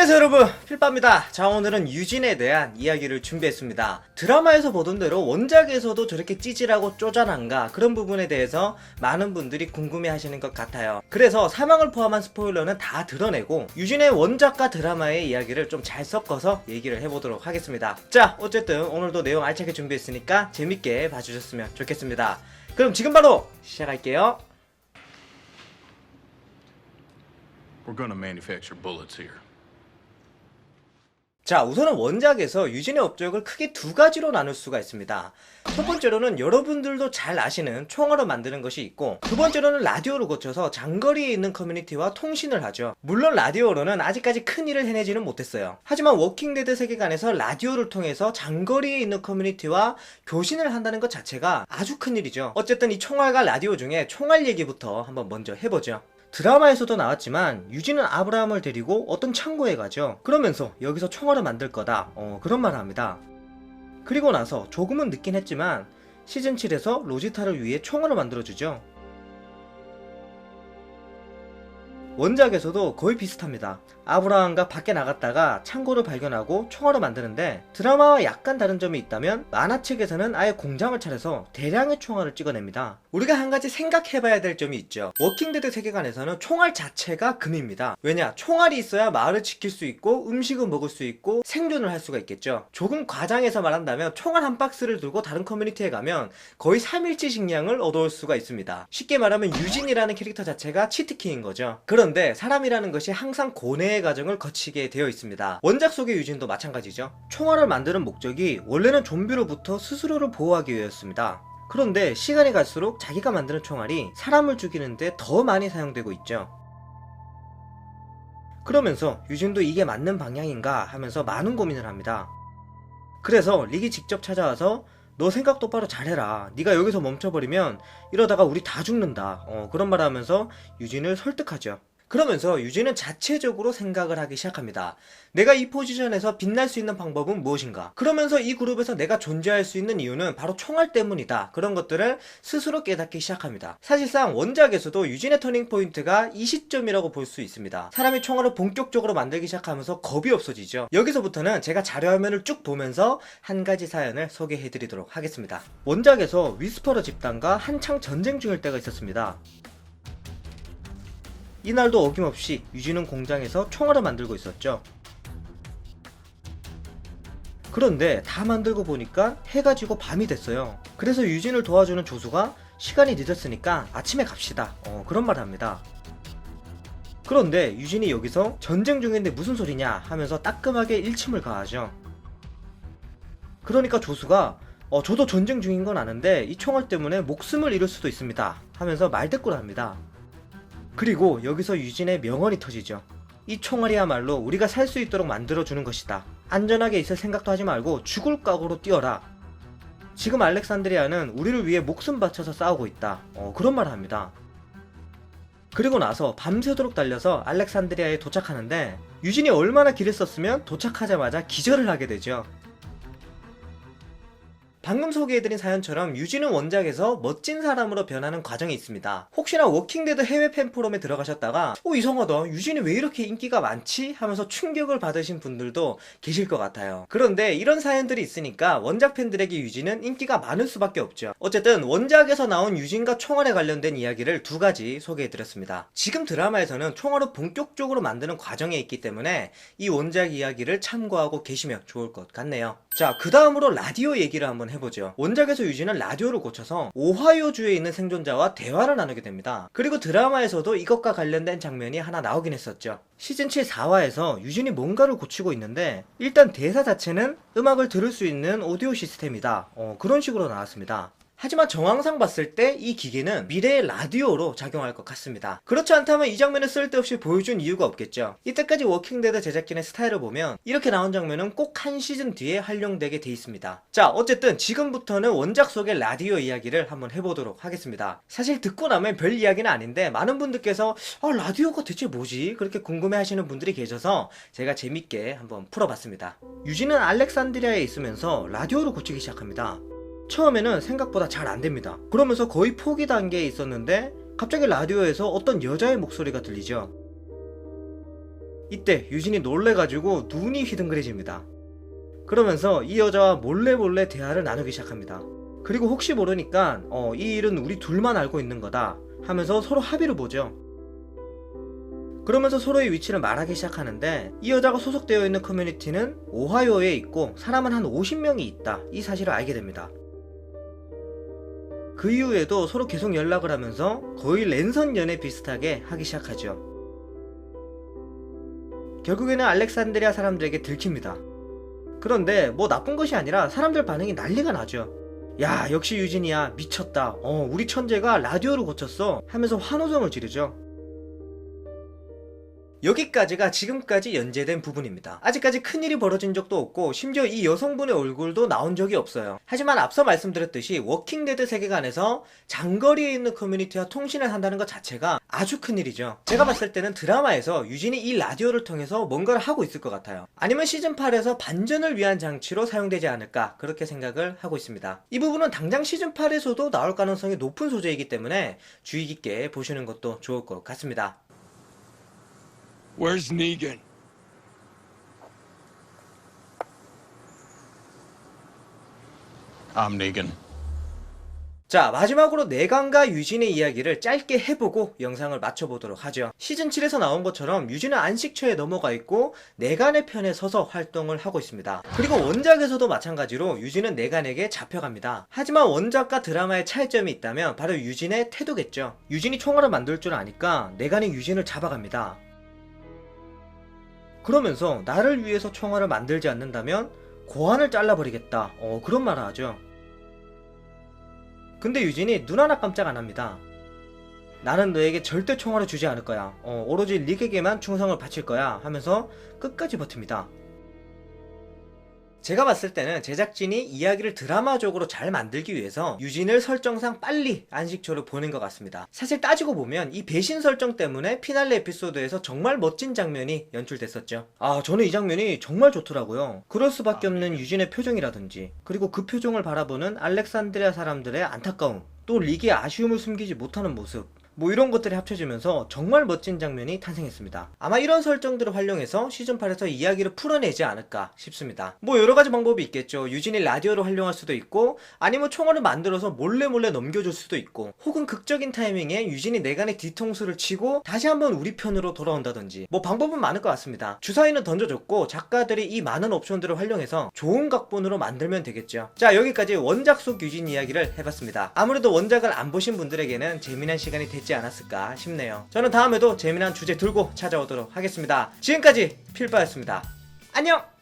안녕하세요 여러분, 필빠입니다. 자, 오늘은 유진에 대한 이야기를 준비했습니다. 드라마에서 보던 대로 원작에서도 저렇게 찌질하고 쪼잔한가, 그런 부분에 대해서 많은 분들이 궁금해 하시는 것 같아요. 그래서 사망을 포함한 스포일러는 다 드러내고 유진의 원작과 드라마의 이야기를 좀 잘 섞어서 얘기를 해보도록 하겠습니다. 자, 어쨌든 오늘도 내용 알차게 준비했으니까 재밌게 봐주셨으면 좋겠습니다. 그럼 지금 바로 시작할게요. We're gonna manufacture bullets here. 자, 우선은 원작에서 유진의 업적을 크게 두 가지로 나눌 수가 있습니다. 첫 번째로는 여러분들도 잘 아시는 총알을 만드는 것이 있고, 두 번째로는 라디오를 거쳐서 장거리에 있는 커뮤니티와 통신을 하죠. 물론 라디오로는 아직까지 큰 일을 해내지는 못했어요. 하지만 워킹데드 세계관에서 라디오를 통해서 장거리에 있는 커뮤니티와 교신을 한다는 것 자체가 아주 큰 일이죠. 어쨌든 이 총알과 라디오 중에 총알 얘기부터 한번 먼저 해보죠. 드라마에서도 나왔지만 유진은 아브라함을 데리고 어떤 창고에 가죠. 그러면서 여기서 총알을 만들 거다, 그런 말을 합니다. 그리고 나서 조금은 늦긴 했지만 시즌7에서 로지타를 위해 총알을 만들어주죠. 원작에서도 거의 비슷합니다. 아브라함과 밖에 나갔다가 창고를 발견하고 총알을 만드는데, 드라마와 약간 다른 점이 있다면 만화책에서는 아예 공장을 차려서 대량의 총알을 찍어냅니다. 우리가 한 가지 생각해봐야 될 점이 있죠. 워킹데드 세계관에서는 총알 자체가 금입니다. 왜냐? 총알이 있어야 마을을 지킬 수 있고 음식을 먹을 수 있고 생존을 할 수가 있겠죠. 조금 과장해서 말한다면 총알 한 박스를 들고 다른 커뮤니티에 가면 거의 3일치 식량을 얻어올 수가 있습니다. 쉽게 말하면 유진이라는 캐릭터 자체가 치트키인 거죠. 그런데 사람이라는 것이 항상 고뇌의 과정을 거치게 되어 있습니다. 원작 속의 유진도 마찬가지죠. 총알을 만드는 목적이 원래는 좀비로부터 스스로를 보호하기 위해였습니다. 그런데 시간이 갈수록 자기가 만드는 총알이 사람을 죽이는데 더 많이 사용되고 있죠. 그러면서 유진도 이게 맞는 방향인가 하면서 많은 고민을 합니다. 그래서 릭이 직접 찾아와서 너 생각 똑바로 잘해라, 네가 여기서 멈춰버리면 이러다가 우리 다 죽는다, 그런 말을 하면서 유진을 설득하죠. 그러면서 유진은 자체적으로 생각을 하기 시작합니다. 내가 이 포지션에서 빛날 수 있는 방법은 무엇인가? 그러면서 이 그룹에서 내가 존재할 수 있는 이유는 바로 총알 때문이다. 그런 것들을 스스로 깨닫기 시작합니다. 사실상 원작에서도 유진의 터닝 포인트가 이 시점이라고 볼 수 있습니다. 사람이 총알을 본격적으로 만들기 시작하면서 겁이 없어지죠. 여기서부터는 제가 자료화면을 쭉 보면서 한 가지 사연을 소개해드리도록 하겠습니다. 원작에서 위스퍼러 집단과 한창 전쟁 중일 때가 있었습니다. 이날도 어김없이 유진은 공장에서 총알을 만들고 있었죠. 그런데 다 만들고 보니까 해가 지고 밤이 됐어요. 그래서 유진을 도와주는 조수가 시간이 늦었으니까 아침에 갑시다, 그런 말을 합니다. 그런데 유진이 여기서 전쟁 중인데 무슨 소리냐 하면서 따끔하게 일침을 가하죠. 그러니까 조수가 저도 전쟁 중인 건 아는데 이 총알 때문에 목숨을 잃을 수도 있습니다 하면서 말대꾸를 합니다. 그리고 여기서 유진의 명언이 터지죠. 이 총알이야말로 우리가 살 수 있도록 만들어주는 것이다. 안전하게 있을 생각도 하지 말고 죽을 각오로 뛰어라. 지금 알렉산드리아는 우리를 위해 목숨 바쳐서 싸우고 있다, 그런 말을 합니다. 그리고 나서 밤새도록 달려서 알렉산드리아에 도착하는데, 유진이 얼마나 길을 썼으면 도착하자마자 기절을 하게 되죠. 방금 소개해드린 사연처럼 유진은 원작에서 멋진 사람으로 변하는 과정이 있습니다. 혹시나 워킹데드 해외 팬 포럼에 들어가셨다가 이상하다, 유진이 왜 이렇게 인기가 많지? 하면서 충격을 받으신 분들도 계실 것 같아요. 그런데 이런 사연들이 있으니까 원작 팬들에게 유진은 인기가 많을 수밖에 없죠. 어쨌든 원작에서 나온 유진과 총알에 관련된 이야기를 두 가지 소개해드렸습니다. 지금 드라마에서는 총알을 본격적으로 만드는 과정에 있기 때문에 이 원작 이야기를 참고하고 계시면 좋을 것 같네요. 자, 그 다음으로 라디오 얘기를 한번 해보죠. 원작에서 유진은 라디오를 고쳐서 오하이오주에 있는 생존자와 대화를 나누게 됩니다. 그리고 드라마에서도 이것과 관련된 장면이 하나 나오긴 했었죠. 시즌7 4화에서 유진이 뭔가를 고치고 있는데, 일단 대사 자체는 음악을 들을 수 있는 오디오 시스템이다, 그런 식으로 나왔습니다. 하지만 정황상 봤을 때 이 기계는 미래의 라디오로 작용할 것 같습니다. 그렇지 않다면 이 장면을 쓸데없이 보여준 이유가 없겠죠. 이때까지 워킹데드 제작진의 스타일을 보면 이렇게 나온 장면은 꼭 한 시즌 뒤에 활용되게 돼 있습니다. 자, 어쨌든 지금부터는 원작 속의 라디오 이야기를 한번 해보도록 하겠습니다. 사실 듣고 나면 별 이야기는 아닌데 많은 분들께서 라디오가 대체 뭐지? 그렇게 궁금해 하시는 분들이 계셔서 제가 재밌게 한번 풀어봤습니다. 유진은 알렉산드리아에 있으면서 라디오를 고치기 시작합니다. 처음에는 생각보다 잘 안됩니다. 그러면서 거의 포기 단계에 있었는데 갑자기 라디오에서 어떤 여자의 목소리가 들리죠. 이때 유진이 놀래가지고 눈이 휘둥그레집니다. 그러면서 이 여자와 몰래 대화를 나누기 시작합니다. 그리고 혹시 모르니까 이 일은 우리 둘만 알고 있는 거다 하면서 서로 합의를 보죠. 그러면서 서로의 위치를 말하기 시작하는데 이 여자가 소속되어 있는 커뮤니티는 오하이오에 있고 사람은 한 50명이 있다, 이 사실을 알게 됩니다. 그 이후에도 서로 계속 연락을 하면서 거의 랜선 연애 비슷하게 하기 시작하죠. 결국에는 알렉산드리아 사람들에게 들킵니다. 그런데 뭐 나쁜 것이 아니라 사람들 반응이 난리가 나죠. 야, 역시 유진이야, 미쳤다, 우리 천재가 라디오를 고쳤어 하면서 환호성을 지르죠. 여기까지가 지금까지 연재된 부분입니다. 아직까지 큰일이 벌어진 적도 없고 심지어 이 여성분의 얼굴도 나온 적이 없어요. 하지만 앞서 말씀드렸듯이 워킹데드 세계관에서 장거리에 있는 커뮤니티와 통신을 한다는 것 자체가 아주 큰일이죠. 제가 봤을 때는 드라마에서 유진이 이 라디오를 통해서 뭔가를 하고 있을 것 같아요. 아니면 시즌8에서 반전을 위한 장치로 사용되지 않을까, 그렇게 생각을 하고 있습니다. 이 부분은 당장 시즌8에서도 나올 가능성이 높은 소재이기 때문에 주의 깊게 보시는 것도 좋을 것 같습니다. Where's Negan? I'm Negan. 자, 마지막으로 내간과 유진의 이야기를 짧게 해보고 영상을 마쳐보도록 하죠. 시즌7에서 나온 것처럼 유진은 안식처에 넘어가 있고 내간의 편에 서서 활동을 하고 있습니다. 그리고 원작에서도 마찬가지로 유진은 내간에게 잡혀갑니다. 하지만 원작과 드라마의 차이점이 있다면 바로 유진의 태도겠죠. 유진이 총알을 만들 줄 아니까 내간이 유진을 잡아갑니다. 그러면서 나를 위해서 총알을 만들지 않는다면 고환을 잘라버리겠다, 그런 말을 하죠. 근데 유진이 눈 하나 깜짝 안 합니다. 나는 너에게 절대 총알을 주지 않을 거야, 오로지 릭에게만 충성을 바칠 거야 하면서 끝까지 버팁니다. 제가 봤을 때는 제작진이 이야기를 드라마적으로 잘 만들기 위해서 유진을 설정상 빨리 안식처로 보낸 것 같습니다. 사실 따지고 보면 이 배신 설정 때문에 피날레 에피소드에서 정말 멋진 장면이 연출됐었죠. 저는 이 장면이 정말 좋더라고요. 그럴 수밖에 없는 유진의 표정이라든지, 그리고 그 표정을 바라보는 알렉산드리아 사람들의 안타까움, 또 릭의 아쉬움을 숨기지 못하는 모습, 뭐 이런 것들이 합쳐지면서 정말 멋진 장면이 탄생했습니다. 아마 이런 설정들을 활용해서 시즌8에서 이야기를 풀어내지 않을까 싶습니다. 뭐 여러가지 방법이 있겠죠. 유진이 라디오를 활용할 수도 있고, 아니면 총알을 만들어서 몰래 넘겨줄 수도 있고, 혹은 극적인 타이밍에 유진이 내간의 뒤통수를 치고 다시 한번 우리 편으로 돌아온다든지, 뭐 방법은 많을 것 같습니다. 주사위는 던져줬고 작가들이 이 많은 옵션들을 활용해서 좋은 각본으로 만들면 되겠죠. 자, 여기까지 원작 속 유진 이야기를 해봤습니다. 아무래도 원작을 안 보신 분들에게는 재미난 시간이 됐지 않았을까 싶네요. 저는 다음에도 재미난 주제 들고 찾아오도록 하겠습니다. 지금까지 필바였습니다. 안녕!